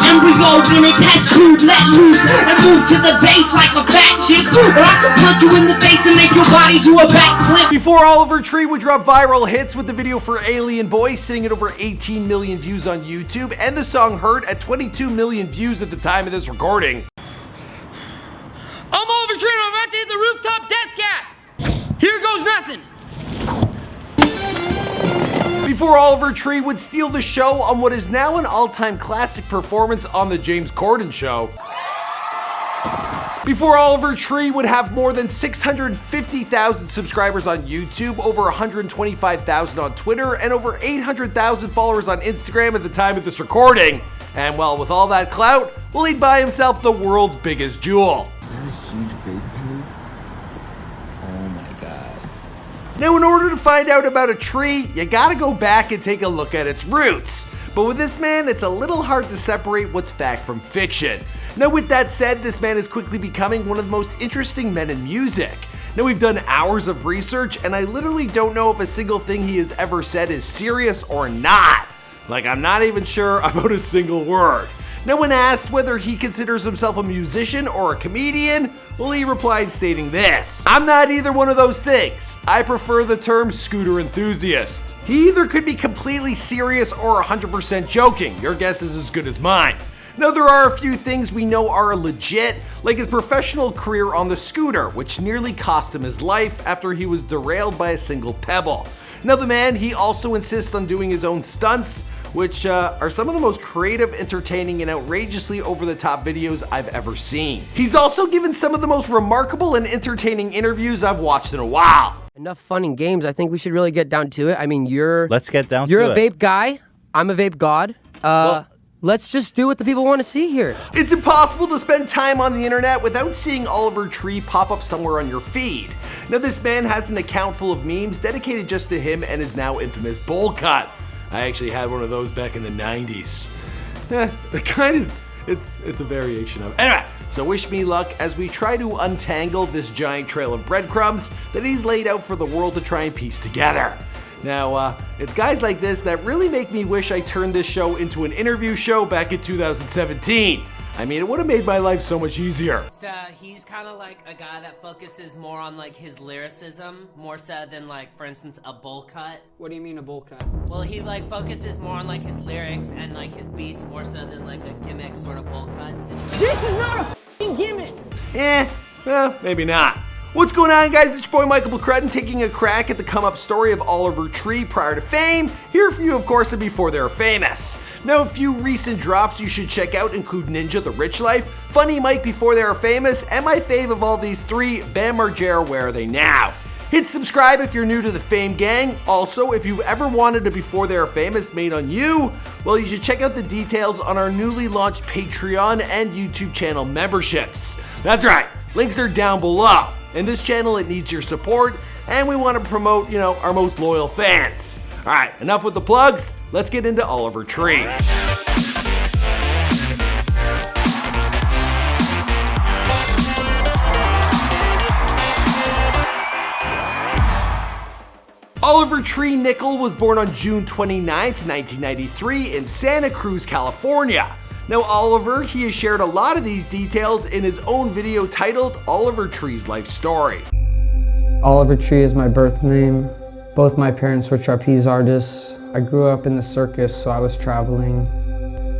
embryo, then it test tube, let loose, and move to the base like a fat chick. Or I could punch you in the face and make your body do a backflip. Before Oliver Tree would drop viral hits with the video for Alien Boy sitting at over 18 million views on YouTube, and the song Hurt at 22 million views at the time of this recording. I'm Oliver Tree, I'm about to hit the rooftop death cap. Here goes nothing. Before Oliver Tree would steal the show on what is now an all-time classic performance on the James Corden Show. Before Oliver Tree would have more than 650,000 subscribers on YouTube, over 125,000 on Twitter, and over 800,000 followers on Instagram at the time of this recording. And well, with all that clout, well, he'd buy himself the world's biggest jewel. Is that a huge vape pen? Oh my god. Now, in order to find out about a tree, you gotta go back and take a look at its roots. But with this man, it's a little hard to separate what's fact from fiction. Now, with that said, this man is quickly becoming one of the most interesting men in music. Now, we've done hours of research, and I literally don't know if a single thing he has ever said is serious or not. Like, I'm not even sure about a single word. Now, when asked whether he considers himself a musician or a comedian, well, he replied stating this: "I'm not either one of those things. I prefer the term scooter enthusiast." He either could be completely serious or 100% joking. Your guess is as good as mine. Now, there are a few things we know are legit, like his professional career on the scooter, which nearly cost him his life after he was derailed by a single pebble. Now, the man, he also insists on doing his own stunts, which are some of the most creative, entertaining, and outrageously over-the-top videos I've ever seen. He's also given some of the most remarkable and entertaining interviews I've watched in a while. Enough fun and games. I think we should really get down to it. I mean, Let's get down to it. You're a vape guy. I'm a vape god. Let's just do what the people want to see here. It's impossible to spend time on the internet without seeing Oliver Tree pop up somewhere on your feed. Now, this man has an account full of memes dedicated just to him and his now infamous bowl cut. I actually had one of those back in the 90s. The kind is, it's a variation of it. Anyway, so wish me luck as we try to untangle this giant trail of breadcrumbs that he's laid out for the world to try and piece together. Now, it's guys like this that really make me wish I turned this show into an interview show back in 2017. I mean, it would have made my life so much easier. He's kind of like a guy that focuses more on like his lyricism, more so than like, for instance, a bowl cut. What do you mean a bowl cut? Well, he like focuses more on like his lyrics and like his beats more so than like a gimmick sort of bowl cut situation. This is not a f***ing gimmick! Well, maybe not. What's going on, guys? It's your boy Michael McCrudden taking a crack at the come-up story of Oliver Tree prior to fame. Here for you, of course, and before they were famous. Now, a few recent drops you should check out include Ninja the Rich Life, Funny Mike Before They Were Famous, and my fave of all these three, Bam Margera Where Are They Now? Hit subscribe if you're new to the Fame Gang. Also, if you've ever wanted a Before They Were Famous made on you, well, you should check out the details on our newly launched Patreon and YouTube channel memberships. That's right, links are down below. In this channel, it needs your support, and we want to promote, our most loyal fans. All right, enough with the plugs. Let's get into Oliver Tree. Oliver Tree Nickel was born on June 29th, 1993 in Santa Cruz, California. Now, Oliver, he has shared a lot of these details in his own video titled Oliver Tree's Life Story. Oliver Tree is my birth name. Both my parents were trapeze artists. I grew up in the circus, so I was traveling.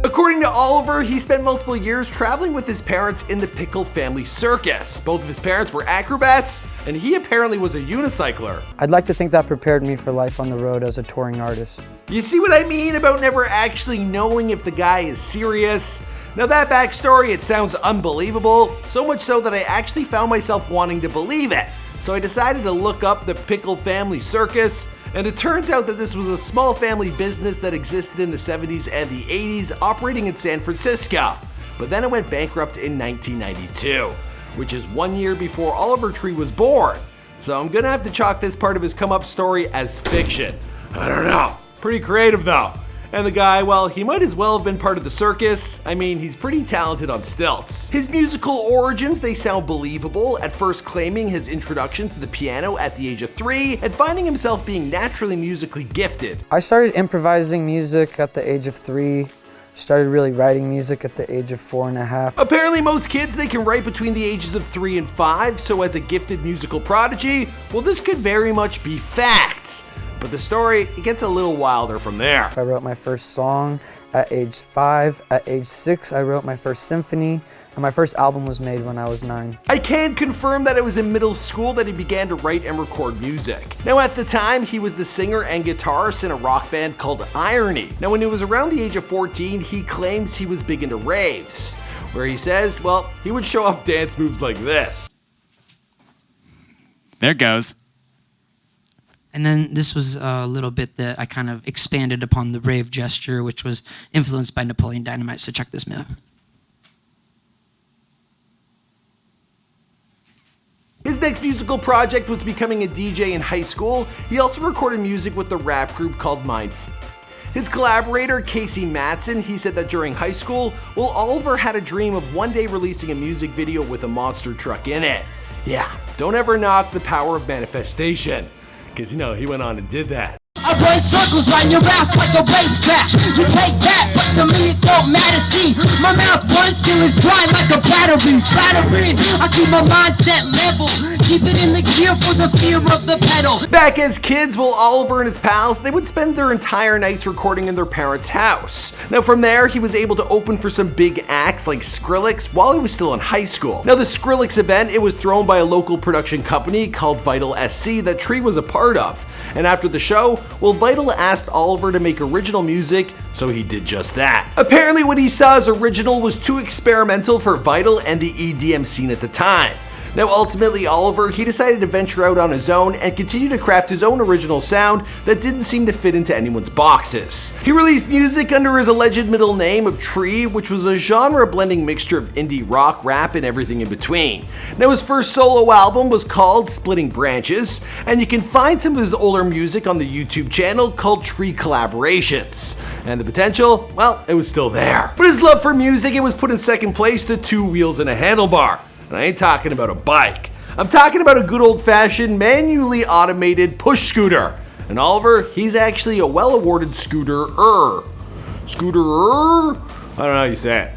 According to Oliver, he spent multiple years traveling with his parents in the Pickle family circus. Both of his parents were acrobats, and he apparently was a unicycler. I'd like to think that prepared me for life on the road as a touring artist. You see what I mean about never actually knowing if the guy is serious? Now, that backstory, it sounds unbelievable, so much so that I actually found myself wanting to believe it. So I decided to look up the Pickle family circus, and it turns out that this was a small family business that existed in the 70s and the 80s, operating in San Francisco. But then it went bankrupt in 1992, which is 1 year before Oliver Tree was born. So I'm gonna have to chalk this part of his come-up story as fiction. I don't know. Pretty creative though. And the guy, well, he might as well have been part of the circus. I mean, he's pretty talented on stilts. His musical origins, they sound believable, at first claiming his introduction to the piano at the age of 3 and finding himself being naturally musically gifted. I started improvising music at the age of 3. Started really writing music at the age of 4.5. Apparently most kids, they can write between the ages of 3 and 5, so as a gifted musical prodigy, well, this could very much be fact. But the story, it gets a little wilder from there. I wrote my first song at age 5. At age 6, I wrote my first symphony. And my first album was made when I was 9. I can confirm that it was in middle school that he began to write and record music. Now at the time, he was the singer and guitarist in a rock band called Irony. Now when he was around the age of 14, he claims he was big into raves, where he says, well, he would show off dance moves like this. There it goes. And then this was a little bit that I kind of expanded upon the rave gesture, which was influenced by Napoleon Dynamite, so check this move. His next musical project was becoming a DJ in high school. He also recorded music with the rap group called Mind. His collaborator, Casey Matson, he said that during high school, well, Oliver had a dream of one day releasing a music video with a monster truck in it. Yeah, don't ever knock the power of manifestation. Because, you know, he went on and did that. I run circles round your ass like a racetrack. You take that, but to me it don't matter. See, my mouth runs till it's dry like a battery. I keep my mindset level. Keep it in the gear for the fear of the pedal. Back as kids, well, Oliver and his pals, they would spend their entire nights recording in their parents' house. Now from there, he was able to open for some big acts like Skrillex while he was still in high school. Now the Skrillex event, it was thrown by a local production company called Vital SC that Tree was a part of. And after the show, well, Vital asked Oliver to make original music, so he did just that. Apparently what he saw as original was too experimental for Vital and the EDM scene at the time. Now ultimately Oliver, he decided to venture out on his own and continue to craft his own original sound that didn't seem to fit into anyone's boxes. He released music under his alleged middle name of Tree, which was a genre-blending mixture of indie rock, rap, and everything in between. Now his first solo album was called Splitting Branches, and you can find some of his older music on the YouTube channel called Tree Collaborations. And the potential, well, it was still there. But his love for music, it was put in second place to Two Wheels and a Handlebar. And I ain't talking about a bike. I'm talking about a good old-fashioned, manually automated push scooter. And Oliver, he's actually a well-awarded scooter-er. Scooter-er? I don't know how you say it.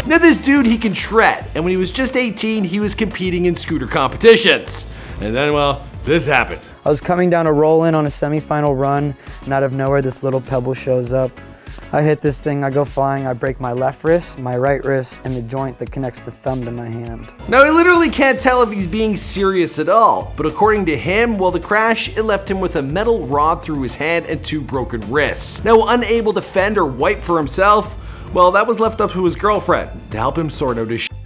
Now this dude, he can shred. And when he was just 18, he was competing in scooter competitions. And then, well, this happened. I was coming down a roll-in on a semifinal run, and out of nowhere this little pebble shows up. I hit this thing, I go flying, I break my left wrist, my right wrist, and the joint that connects the thumb to my hand. Now I literally can't tell if he's being serious at all, but according to him, well, the crash, it left him with a metal rod through his hand and 2 broken wrists. Now unable to fend or wipe for himself, well, that was left up to his girlfriend to help him sort out his shit.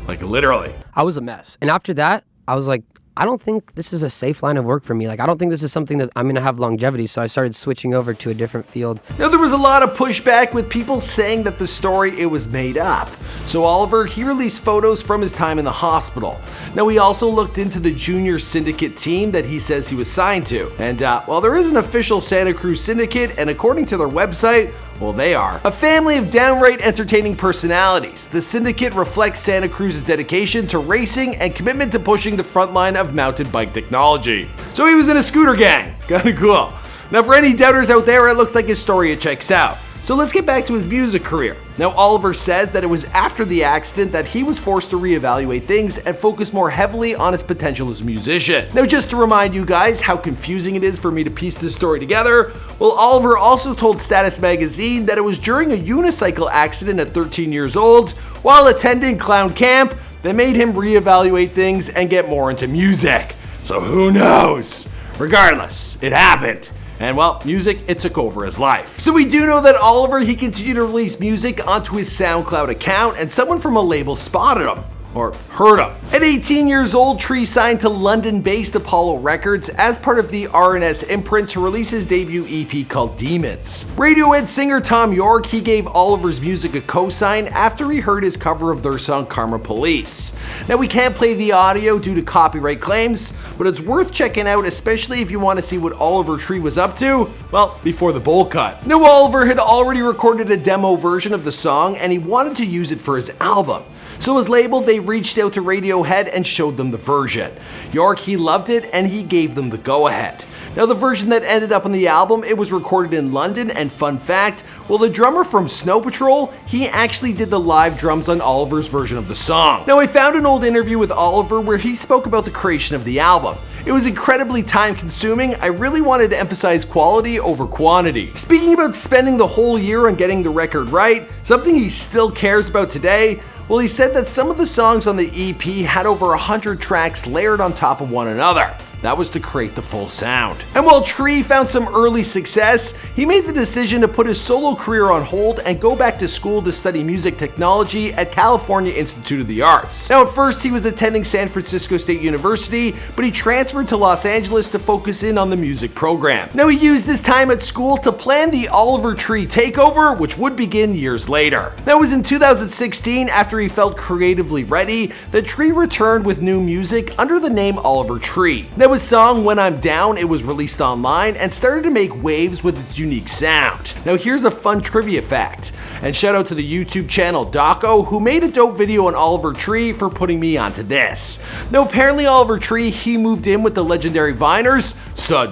Like literally. I was a mess. And after that, I was like, I don't think this is a safe line of work for me. Like, I don't think this is something that I'm gonna have longevity, so I started switching over to a different field. Now, there was a lot of pushback with people saying that the story, it was made up. So Oliver, he released photos from his time in the hospital. Now, he also looked into the junior syndicate team that he says he was signed to. And while there is an official Santa Cruz syndicate, and according to their website, well, they are a family of downright entertaining personalities. The syndicate reflects Santa Cruz's dedication to racing and commitment to pushing the front line of mountain bike technology. So he was in a scooter gang. Kinda cool. Now for any doubters out there, it looks like his story, it checks out. So let's get back to his music career. Now Oliver says that it was after the accident that he was forced to reevaluate things and focus more heavily on his potential as a musician. Now just to remind you guys how confusing it is for me to piece this story together, well, Oliver also told Status Magazine that it was during a unicycle accident at 13 years old while attending clown camp that made him reevaluate things and get more into music. So who knows? Regardless, it happened. And well, music, it took over his life. So we do know that Oliver, he continued to release music onto his SoundCloud account, and someone from a label spotted him. Or heard him. At 18 years old, Tree signed to London-based Apollo Records as part of the R&S imprint to release his debut EP called Demons. Radiohead singer Tom York, he gave Oliver's music a cosign after he heard his cover of their song Karma Police. Now we can't play the audio due to copyright claims, but it's worth checking out, especially if you want to see what Oliver Tree was up to, well, before the bowl cut. Now Oliver had already recorded a demo version of the song and he wanted to use it for his album. So his label, they reached out to Radiohead and showed them the version. York, he loved it and he gave them the go-ahead. Now the version that ended up on the album, it was recorded in London, and fun fact, well, the drummer from Snow Patrol, he actually did the live drums on Oliver's version of the song. Now I found an old interview with Oliver where he spoke about the creation of the album. It was incredibly time consuming. I really wanted to emphasize quality over quantity. Speaking about spending the whole year on getting the record right, something he still cares about today, well, he said that some of the songs on the EP had over 100 tracks layered on top of one another. That was to create the full sound. And while Tree found some early success, he made the decision to put his solo career on hold and go back to school to study music technology at California Institute of the Arts. Now at first he was attending San Francisco State University, but he transferred to Los Angeles to focus in on the music program. Now he used this time at school to plan the Oliver Tree takeover, which would begin years later. That was in 2016, after he felt creatively ready, that Tree returned with new music under the name Oliver Tree. Now his song When I'm Down, it was released online and started to make waves with its unique sound. Now here's a fun trivia fact, and shout out to the YouTube channel Daco, who made a dope video on Oliver Tree for putting me onto this. Now apparently Oliver Tree, he moved in with the legendary Viners,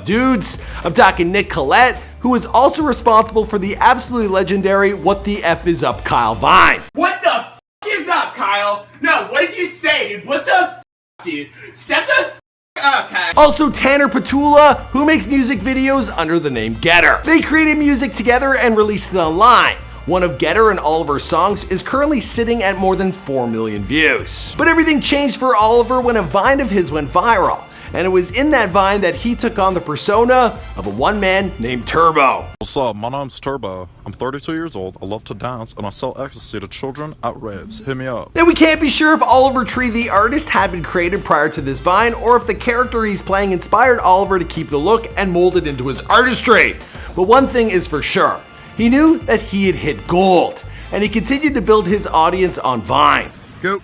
dudes. I'm talking Nick Collette, who is also responsible for the absolutely legendary What the F Is Up Kyle Vine. What the f is up, Kyle? No, what did you say, dude? What the f, dude? Step the f up, Kyle. Also Tanner Petula, who makes music videos under the name Getter. They created music together and released it online. One of Getter and Oliver's songs is currently sitting at more than 4 million views. But everything changed for Oliver when a Vine of his went viral. And it was in that Vine that he took on the persona of a one man named Turbo. What's up? My name's Turbo. I'm 32 years old, I love to dance, and I sell ecstasy to children at raves. Hit me up. Now we can't be sure if Oliver Tree the artist had been created prior to this Vine, or if the character he's playing inspired Oliver to keep the look and mold it into his artistry. But one thing is for sure, he knew that he had hit gold, and he continued to build his audience on Vine. Go.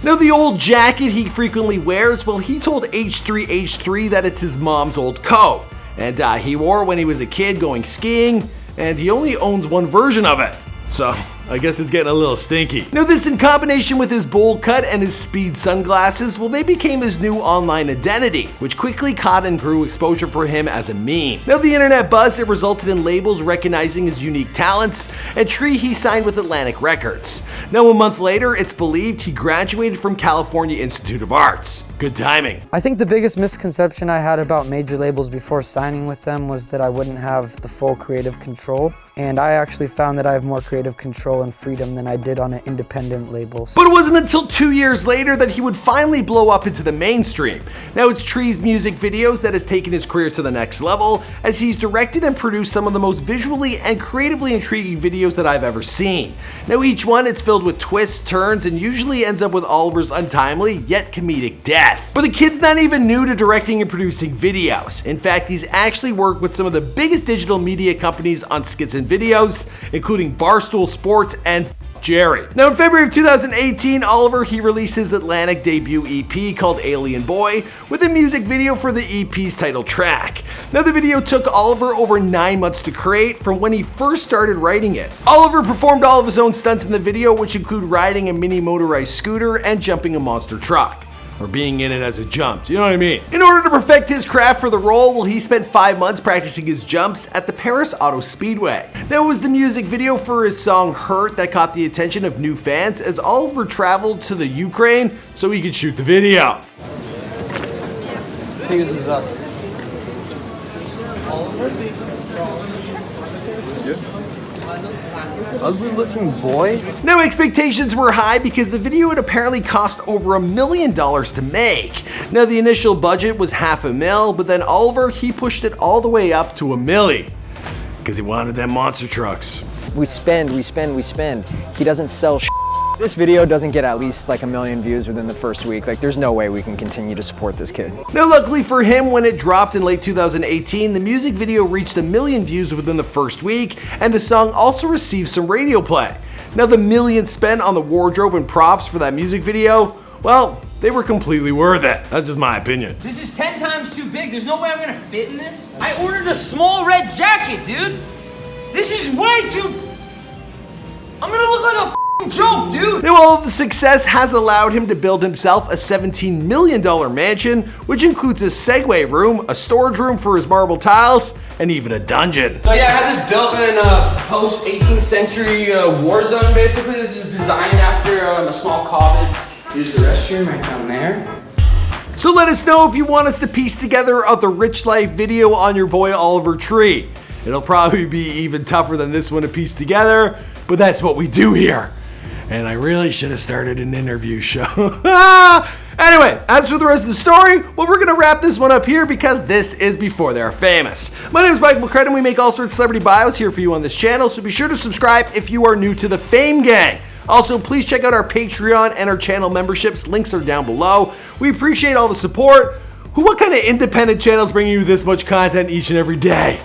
Now the old jacket he frequently wears, well, he told H3H3 that it's his mom's old coat, and he wore it when he was a kid going skiing, and he only owns one version of it. So I guess it's getting a little stinky. Now this, in combination with his bowl cut and his speed sunglasses, well, they became his new online identity, which quickly caught and grew exposure for him as a meme. Now the internet buzz, it resulted in labels recognizing his unique talents, and Tree, he signed with Atlantic Records. Now a month later, it's believed he graduated from California Institute of Arts. Good timing. I think the biggest misconception I had about major labels before signing with them was that I wouldn't have the full creative control. And I actually found that I have more creative control and freedom than I did on an independent label. But it wasn't until 2 years later that he would finally blow up into the mainstream. Now it's Tree's music videos that has taken his career to the next level, as he's directed and produced some of the most visually and creatively intriguing videos that I've ever seen. Now each one, it's filled with twists, turns, and usually ends up with Oliver's untimely yet comedic death. But the kid's not even new to directing and producing videos. In fact, he's actually worked with some of the biggest digital media companies on skits and videos, including Barstool Sports and Jerry. Now in February of 2018, Oliver, he released his Atlantic debut EP called Alien Boy, with a music video for the EP's title track. Now the video took Oliver over 9 months to create from when he first started writing it. Oliver performed all of his own stunts in the video, which include riding a mini motorized scooter and jumping a monster truck. Or being in it as a jump, you know what I mean? In order to perfect his craft for the role, well, he spent 5 months practicing his jumps at the Paris Auto Speedway. That was the music video for his song Hurt that caught the attention of new fans, as Oliver traveled to the Ukraine so he could shoot the video. Fuse is up. Ugly looking boy? Now expectations were high because the video had apparently cost over $1 million to make. Now the initial budget was $500,000, but then Oliver, he pushed it all the way up to $1 million. Because he wanted them monster trucks. We spend. He doesn't sell shit. This video doesn't get at least like 1 million views within the first week. Like, there's no way we can continue to support this kid. Now luckily for him, when it dropped in late 2018, the music video reached 1 million views within the first week, and the song also received some radio play. Now the millions spent on the wardrobe and props for that music video, well, they were completely worth it. That's just my opinion. This is 10 times too big. There's no way I'm gonna fit in this. I ordered a small red jacket, dude. This is way too... I'm gonna look like a f***ing joke, dude. Now, all of the success has allowed him to build himself a $17 million mansion, which includes a Segway room, a storage room for his marble tiles, and even a dungeon. So yeah, I had this built in a post 18th century war zone, basically. This is designed after a small coffin. Here's the restroom right down there. So let us know if you want us to piece together a The Rich Life video on your boy Oliver Tree. It'll probably be even tougher than this one to piece together, but that's what we do here. And I really should have started an interview show. Anyway, as for the rest of the story, well, we're gonna wrap this one up here because this is Before They're Famous. My name is Mike McCrudden. We make all sorts of celebrity bios here for you on this channel, so be sure to subscribe if you are new to the Fame Gang. Also, please check out our Patreon and our channel memberships. Links are down below. We appreciate all the support. What kind of independent channels bring you this much content each and every day?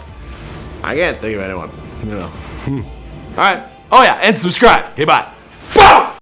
I can't think of anyone. You know. All right. Oh yeah, and subscribe. Okay, bye. Boom!